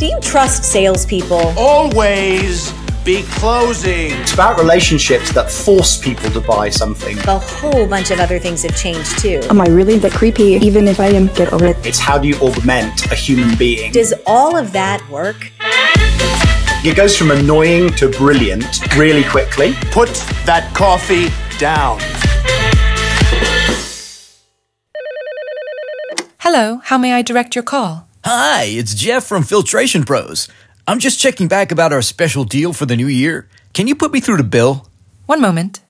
Do you trust salespeople? Always be closing. It's about relationships that force people to buy something. A whole bunch of other things have changed too. Am I really that creepy? Even if I am, get over it. It's how do you augment a human being? Does all of that work? It goes from annoying to brilliant really quickly. Put that coffee down. Hello, how may I direct your call? Hi, it's Jeff from Filtration Pros. I'm just checking back about our special deal for the new year. Can you put me through to Bill? One moment.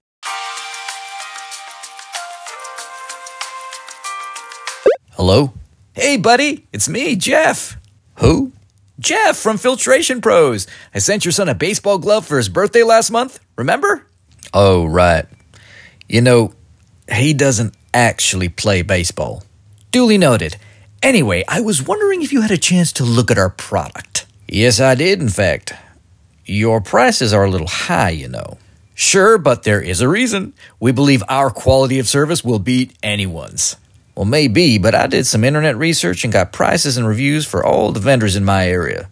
Hello? Hey, buddy, it's me, Jeff. Who? Jeff from Filtration Pros. I sent your son a baseball glove for his birthday last month, remember? Oh, right. You know, he doesn't actually play baseball. Duly noted. Anyway, I was wondering if you had a chance to look at our product. Yes, I did, in fact. Your prices are a little high, you know. Sure, but there is a reason. We believe our quality of service will beat anyone's. Well, maybe, but I did some internet research and got prices and reviews for all the vendors in my area.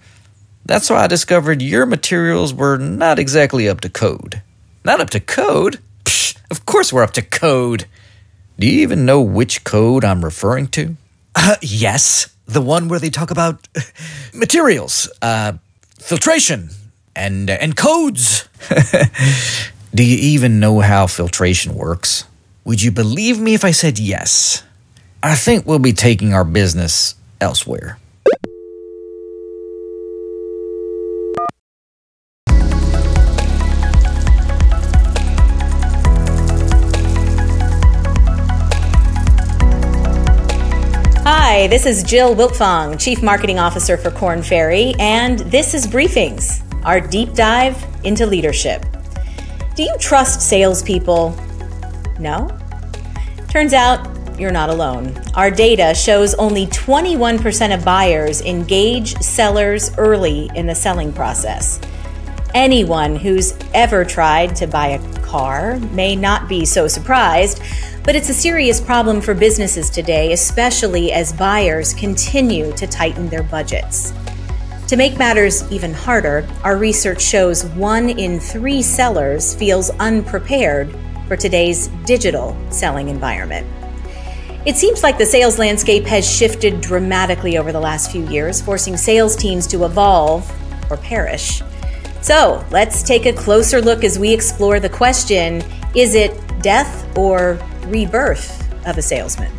That's why I discovered your materials were not exactly up to code. Not up to code? Psh, of course we're up to code. Do you even know which code I'm referring to? Yes, the one where they talk about materials, filtration, and codes. Do you even know how filtration works? Would you believe me if I said yes? I think we'll be taking our business elsewhere. Hi, this is Jill Wiltfong, Chief Marketing Officer for Korn Ferry, and this is Briefings, our deep dive into leadership. Do you trust salespeople? No? Turns out you're not alone. Our data shows only 21% of buyers engage sellers early in the selling process. Anyone who's ever tried to buy a car may not be so surprised, but it's a serious problem for businesses today, especially as buyers continue to tighten their budgets. To make matters even harder, our research shows 1 in 3 sellers feels unprepared for today's digital selling environment. It seems like the sales landscape has shifted dramatically over the last few years, forcing sales teams to evolve or perish. So let's take a closer look as we explore the question, is it death or rebirth of a salesman?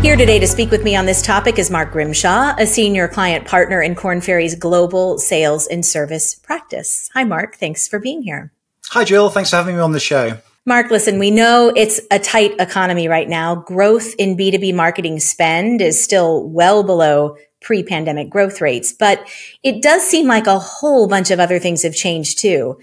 Here today to speak with me on this topic is Mark Grimshaw, a senior client partner in Korn Ferry's global sales and service practice. Hi, Mark. Thanks for being here. Hi, Jill. Thanks for having me on the show. Mark, listen, we know it's a tight economy right now. Growth in B2B marketing spend is still well below pre-pandemic growth rates, but it does seem like a whole bunch of other things have changed too.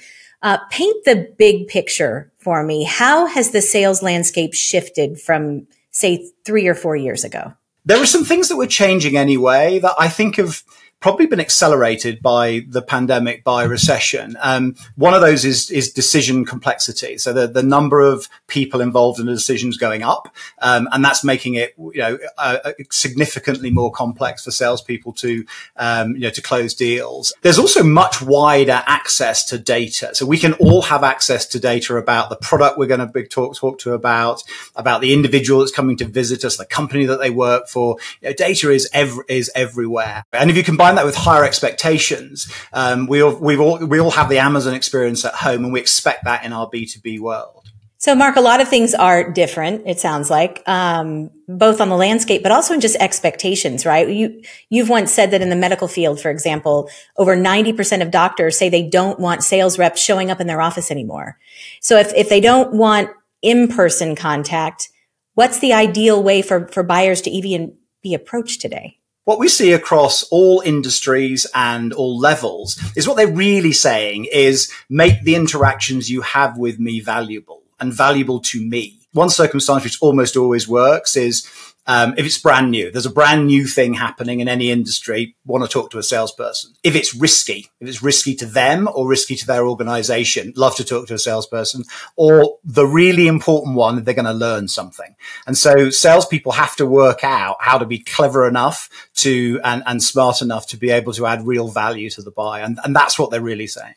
Paint the big picture for me. How has the sales landscape shifted from, say, 3 or 4 years ago? There are some things that were changing anyway that I think have probably been accelerated by the pandemic, by recession. One of those is decision complexity. So the number of people involved in the decisions going up, and that's making it, significantly more complex for salespeople to close deals. There's also much wider access to data. So we can all have access to data about the product we're going to talk to about the individual that's coming to visit us, the company that they work for. Data is everywhere. And if you combine that with higher expectations, we all have the Amazon experience at home, and we expect that in our B2B world. So, Mark, a lot of things are different, it sounds like, both on the landscape, but also in just expectations, right? You've once said that in the medical field, for example, over 90% of doctors say they don't want sales reps showing up in their office anymore. So if they don't want in-person contact, what's the ideal way for buyers to even be approached today? What we see across all industries and all levels is what they're really saying is make the interactions you have with me valuable and valuable to me. one circumstance which almost always works is if it's brand new. There's a brand new thing happening in any industry, want to talk to a salesperson. If it's risky to them or risky to their organization, love to talk to a salesperson. Or the really important one, they're going to learn something. And so salespeople have to work out how to be clever enough to and smart enough to be able to add real value to the buyer. And that's what they're really saying.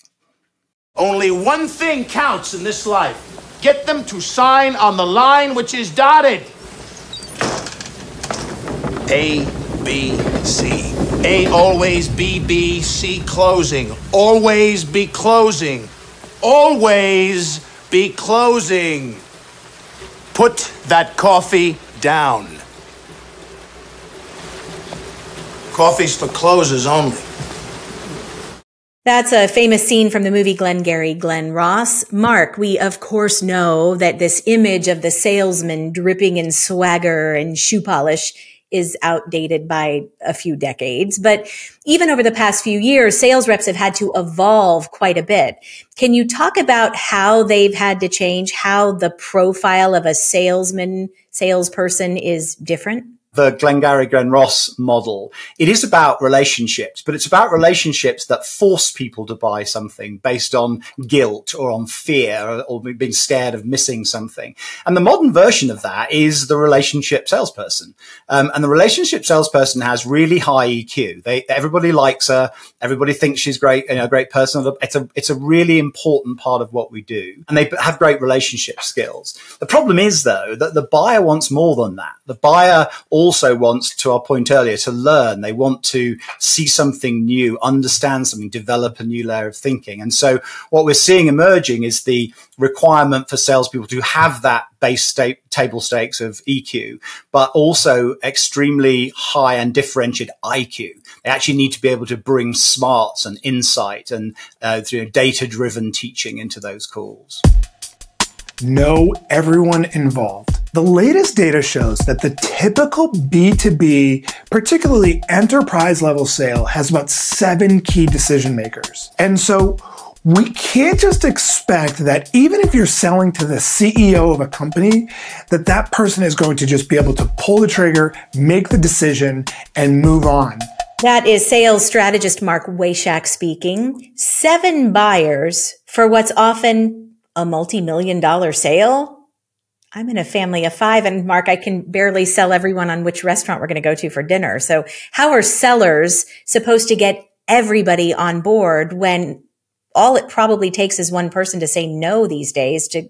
Only one thing counts in this life. Get them to sign on the line which is dotted. A, B, C. A always B, B, C closing. Always be closing. Always be closing. Put that coffee down. Coffee's for closers only. That's a famous scene from the movie Glengarry Glen Ross. Mark, we of course know that this image of the salesman dripping in swagger and shoe polish is outdated by a few decades. But even over the past few years, sales reps have had to evolve quite a bit. Can you talk about how they've had to change, how the profile of a salesperson is different? The Glengarry Glen Ross model, it is about relationships, but it's about relationships that force people to buy something based on guilt or on fear or being scared of missing something. And the modern version of that is the relationship salesperson. And the relationship salesperson has really high EQ. Everybody likes her. Everybody thinks she's great, a great person. It's a really important part of what we do. And they have great relationship skills. The problem is, though, that the buyer wants more than that. The buyer also wants, to our point earlier, to learn. They want to see something new, understand something, develop a new layer of thinking. And so what we're seeing emerging is the requirement for salespeople to have that base table stakes of EQ, but also extremely high and differentiated IQ. They actually need to be able to bring smarts and insight and data-driven teaching into those calls. Know everyone involved. The latest data shows that the typical B2B, particularly enterprise level sale, has about 7 key decision makers. And so we can't just expect that even if you're selling to the CEO of a company, that person is going to just be able to pull the trigger, make the decision, and move on. That is sales strategist Mark Wayshak speaking. 7 buyers for what's often a multi-million-dollar sale? I'm in a family of 5, and Mark, I can barely sell everyone on which restaurant we're going to go to for dinner. So how are sellers supposed to get everybody on board when all it probably takes is one person to say no these days to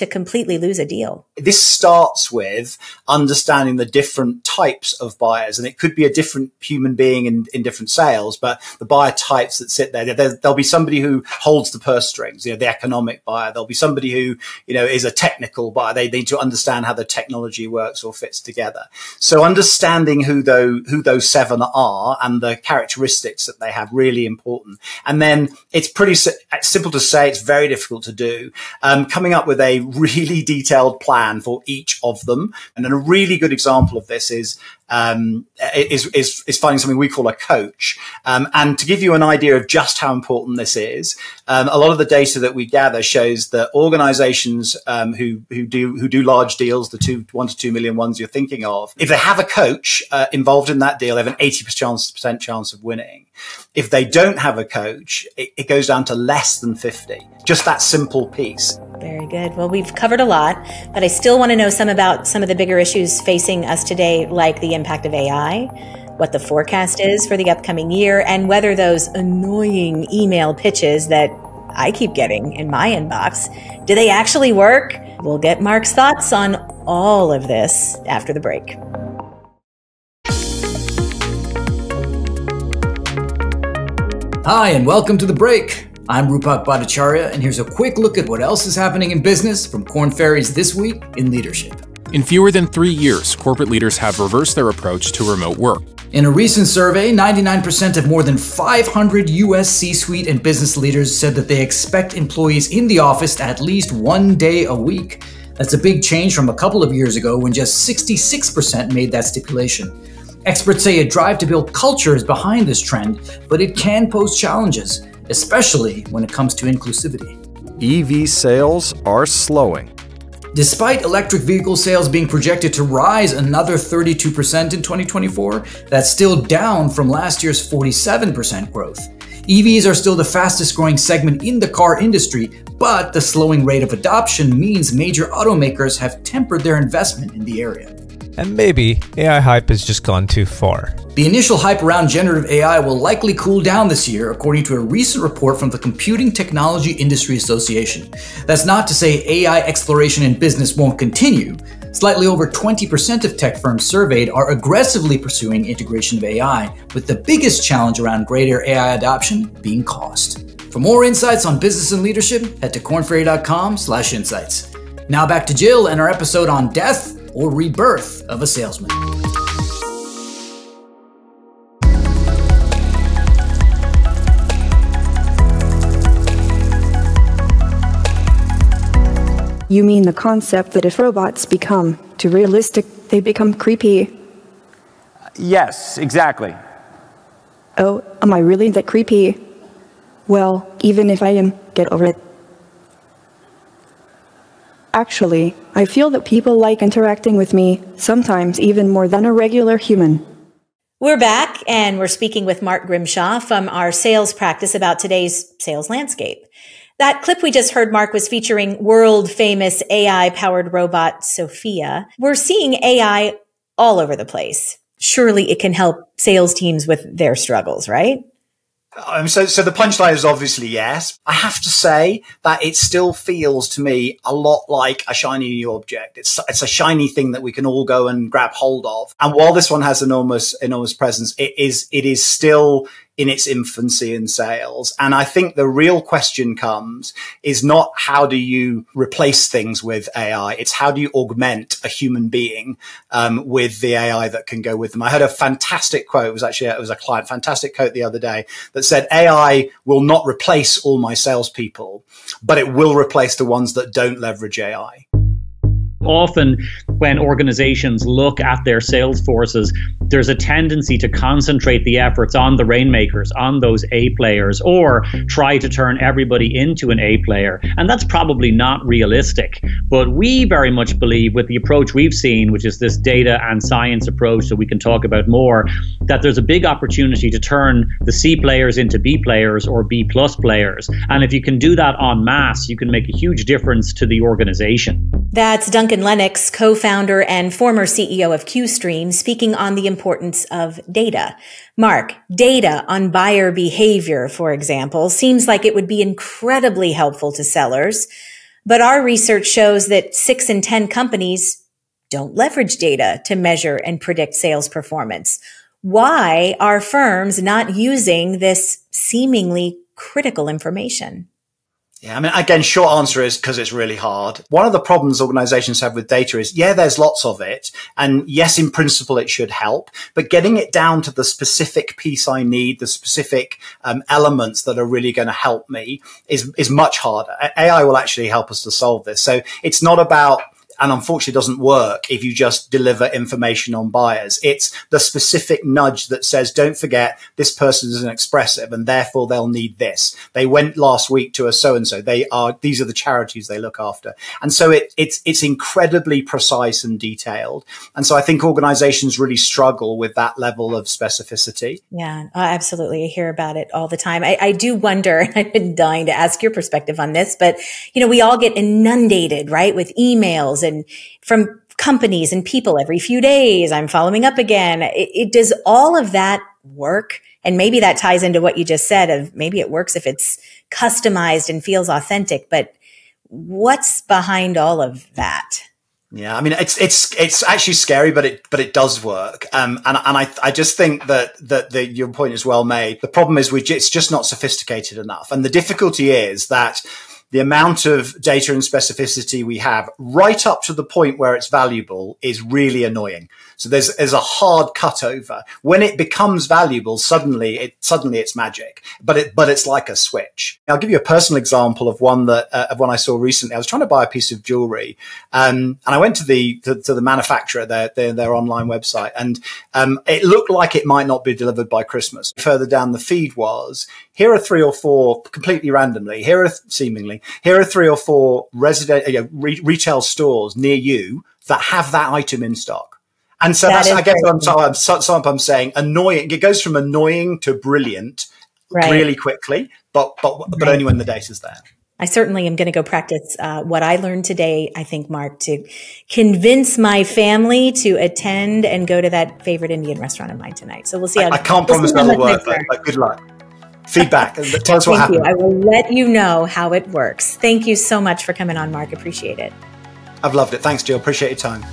completely lose a deal? This starts with understanding the different types of buyers, and it could be a different human being in different sales, but the buyer types that sit there, there'll be somebody who holds the purse strings, the economic buyer. There'll be somebody who, is a technical buyer. They need to understand how the technology works or fits together. So understanding who those 7 are and the characteristics that they have, really important. And then it's pretty simple to say, it's very difficult to do. Coming up with a really detailed plan for each of them. And then a really good example of this is finding something we call a coach. And to give you an idea of just how important this is, a lot of the data that we gather shows that organizations who do large deals, the 1 to 2 million ones you're thinking of, if they have a coach involved in that deal, they have an 80% chance of winning. If they don't have a coach, it goes down to less than 50. Just that simple piece. Very good. Well, we've covered a lot, but I still want to know about some of the bigger issues facing us today, like the impact of AI, what the forecast is for the upcoming year, and whether those annoying email pitches that I keep getting in my inbox, do they actually work? We'll get Mark's thoughts on all of this after the break. Hi, and welcome to The Break. I'm Rupak Bhattacharya, and here's a quick look at what else is happening in business from Korn Ferry's This Week in Leadership. In fewer than 3 years, corporate leaders have reversed their approach to remote work. In a recent survey, 99% of more than 500 U.S. C-suite and business leaders said that they expect employees in the office at least 1 day a week. That's a big change from a couple of years ago when just 66% made that stipulation. Experts say a drive to build culture is behind this trend, but it can pose challenges, especially when it comes to inclusivity. EV sales are slowing. Despite electric vehicle sales being projected to rise another 32% in 2024, that's still down from last year's 47% growth. EVs are still the fastest growing segment in the car industry, but the slowing rate of adoption means major automakers have tempered their investment in the area. And maybe AI hype has just gone too far. The initial hype around generative AI will likely cool down this year, according to a recent report from the Computing Technology Industry Association. That's not to say AI exploration in business won't continue. Slightly over 20% of tech firms surveyed are aggressively pursuing integration of AI, with the biggest challenge around greater AI adoption being cost. For more insights on business and leadership, head to kornferry.com/insights. Now back to Jill and our episode on death or rebirth of a salesman. You mean the concept that if robots become too realistic, they become creepy? Yes, exactly. Oh, am I really that creepy? Well, even if I am, get over it. Actually, I feel that people like interacting with me, sometimes even more than a regular human. We're back, and we're speaking with Mark Grimshaw from our sales practice about today's sales landscape. That clip we just heard, Mark, was featuring world-famous AI-powered robot Sophia. We're seeing AI all over the place. Surely it can help sales teams with their struggles, right? So the punchline is obviously yes. I have to say that it still feels to me a lot like a shiny new object. It's a shiny thing that we can all go and grab hold of. And while this one has enormous presence, it is still in its infancy in sales. And I think the real question is not how do you replace things with AI? It's how do you augment a human being with the AI that can go with them? I heard a fantastic quote. It was a client, fantastic quote the other day that said, AI will not replace all my salespeople, but it will replace the ones that don't leverage AI. Often when organizations look at their sales forces, there's a tendency to concentrate the efforts on the rainmakers, on those A players, or try to turn everybody into an A player. And that's probably not realistic. But we very much believe with the approach we've seen, which is this data and science approach that we can talk about more, that there's a big opportunity to turn the C players into B players or B plus players. And if you can do that en masse, you can make a huge difference to the organization. That's Duncan Lennox, co-founder and former CEO of QStream, speaking on the importance of data. Mark, data on buyer behavior, for example, seems like it would be incredibly helpful to sellers. But our research shows that 6 in 10 companies don't leverage data to measure and predict sales performance. Why are firms not using this seemingly critical information? Yeah, I mean, again, short answer is because it's really hard. One of the problems organizations have with data is, yeah, there's lots of it. And yes, in principle, it should help. But getting it down to the specific piece I need, the specific elements that are really going to help me is much harder. AI will actually help us to solve this. So it's not about, and unfortunately doesn't work if you just deliver information on buyers. It's the specific nudge that says, don't forget, this person is an expressive and therefore they'll need this. They went last week to a so-and-so. These are the charities they look after. And so it's incredibly precise and detailed. And so I think organizations really struggle with that level of specificity. Yeah, absolutely. I hear about it all the time. I do wonder, and I've been dying to ask your perspective on this, but we all get inundated, right, with emails and from companies and people every few days. I'm following up again. Does all of that work? And maybe that ties into what you just said of maybe it works if it's customized and feels authentic, but what's behind all of that? Yeah, I mean, it's actually scary, but it does work. And I just think that your point is well made. The problem is it's just not sophisticated enough. And the difficulty is that the amount of data and specificity we have right up to the point where it's valuable is really annoying. So there's a hard cutover. When it becomes valuable, suddenly it's magic, but it's like a switch. I'll give you a personal example of one I saw recently. I was trying to buy a piece of jewelry, and I went to the manufacturer, their online website, and it looked like it might not be delivered by Christmas. Further down the feed was, here are 3 or 4 completely randomly. Here are seemingly saying, here are 3 or 4 retail stores near you that have that item in stock. And so that's, I guess I'm saying annoying. It goes from annoying to brilliant really quickly, but only when the data's there. I certainly am going to go practice what I learned today, I think, Mark, to convince my family to attend and go to that favorite Indian restaurant of mine tonight. So we'll see. I can't promise that'll work, but good luck. Feedback. Tell us what happened. Thank you. I will let you know how it works. Thank you so much for coming on, Mark. Appreciate it. I've loved it. Thanks, Jill. Appreciate your time.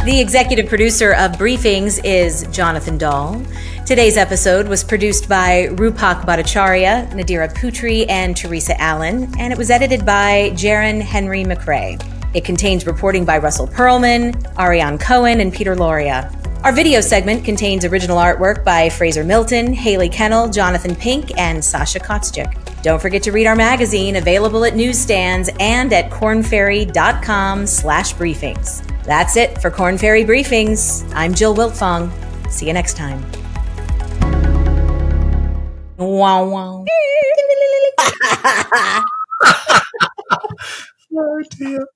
The executive producer of Briefings is Jonathan Dahl. Today's episode was produced by Rupak Bhattacharya, Nadira Putri, and Teresa Allen, and it was edited by Jaron Henry McRae. It contains reporting by Russell Perlman, Ariane Cohen, and Peter Loria. Our video segment contains original artwork by Fraser Milton, Haley Kennel, Jonathan Pink, and Sasha Kotschik. Don't forget to read our magazine, available at newsstands and at kornferry.com/briefings. That's it for Korn Ferry Briefings. I'm Jill Wiltfong. See you next time. Wow, wow. Oh, dear.